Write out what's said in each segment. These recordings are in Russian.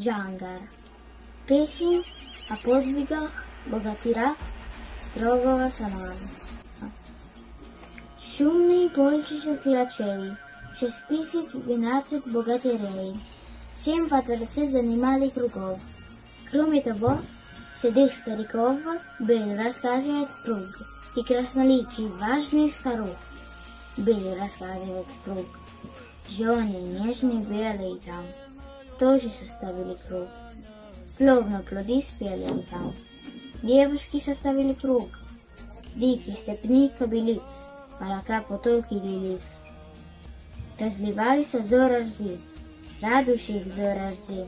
Джангар. Песни о подвигах богатыря строгого Санала. Шумные полчища силачей, 6012 богатырей, 7 во дворце занимали кругов. Кроме того, седых стариков был, рассказывает круг, и красноликий важный старух был, рассказывает круг. Жены нежные белые там тоже составили круг, словно плоды спелые там. Девушки составили круг, дикие степни кобылиц, молока потоки лились. Разливались озора рзи, радующие взоры рзи,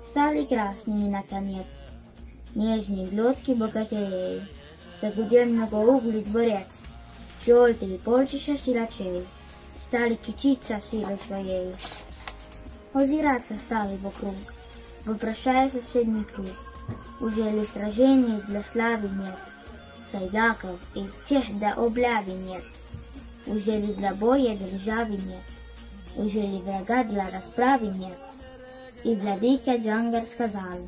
стали красными наконец. Нежные глотки богатырей, загудел многоуглый дворец, желтые полчища силачей стали кичиться силой своей. Озираться стали вокруг, вопрошая соседний круг. Уже ли сражений для славы нет, сайгаков и тех до облавы нет? Уже ли для боя державы нет? Уже ли врага для расправы нет? И владыка Джангар сказал: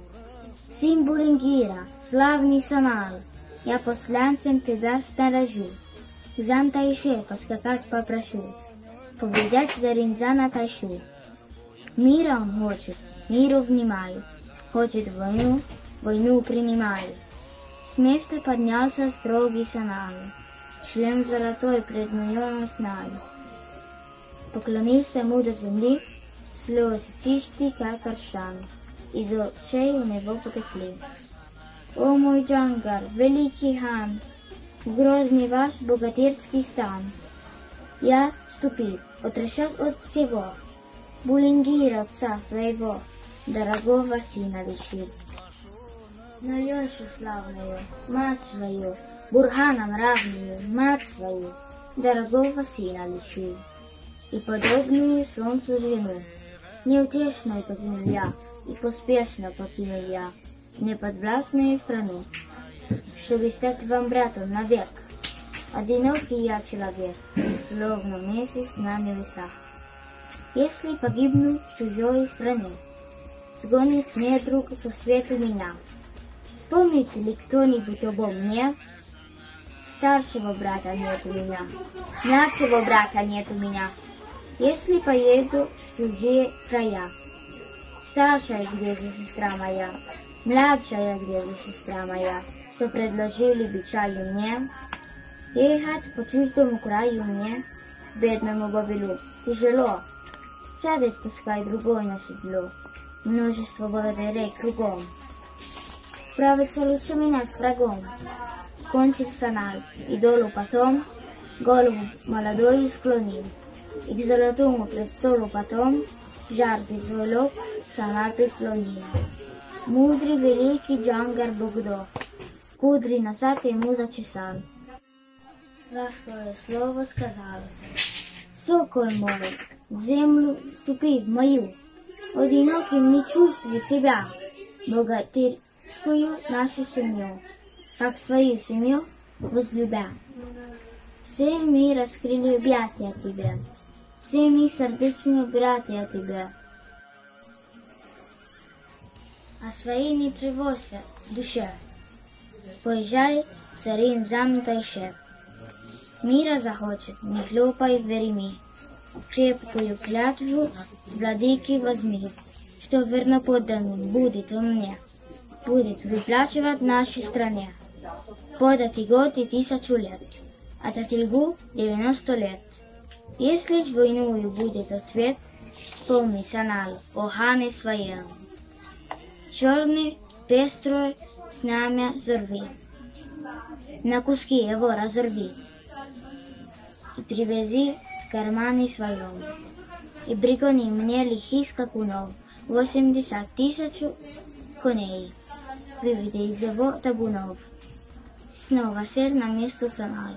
«Сын Булингира, славный Санал, я посланцем тебя снаряжу, к Зантайше поскакать попрошу, повидать за Ринзана тащу. Мира он хочет, миру внимай, хочет войну, войну принимай». С места поднялся строгий Санал, шлем золотой пред миллионом знай. Поклонился ему до земли, слезы чистые, как аршан, из очей у него потекли. «О мой Джангар, великий хан, грозный ваш богатырский стан! Я ступил, отращен от всего, Булингира отца своего, дорогого сына лишил. Но Йоншу славную, мать свою, Бурханом равную, мать свою, дорогого сына лишил. И подобную солнцу жену, неутешной покинул я, и поспешно покинул я неподвластную страну, чтобы стать вам братом навек. Одинокий я человек, словно месяц на небесах. Если погибну в чужой стране, сгонит мне друг со свету меня. Вспомнит ли кто-нибудь обо мне? Старшего брата нет у меня, младшего брата нет у меня. Если поеду в чужие края, старшая где же сестра моя, младшая где же сестра моя, что предложили бичаю мне? Ехать по чуждому краю мне, бедному Бабилу, тяжело. Сядет пускай другой на седло, множество богатырей кругом. Справиться лучше меня с врагом. Кончит Санал, идолу потом голову молодою склонил, и к золотому престолу потом жаркий свой лоб Санал прислонил. Мудрый великий Джангар Богдов кудри назад ему зачесал. Ласковое слово сказал: «Сокол мой, в землю вступи в мою, одиноким не чувствую себя, богатырскую нашу семью, как свою семью возлюбя. Все мы раскрыли объятия тебе, все мы сердечные братья тебе. А своей не тревожься душе, поезжай в царин Зантайше. Мира захочет, не хлопай дверями, крепкую клятву с владыки возьми, что верноподданным будет он мне, будет выплачивать нашей стране. Подать и год, и 1000 лет, а Татильгу 90 лет. Если ж войною будет ответ, вспомни, Санал, о хане своем. Черный, пестрый знамя зарви, на куски его разорви, и привези в кармане своем, и пригони мне лихих скакунов, 80 000 коней, выведи из его табунов. Снова сел на место Санал.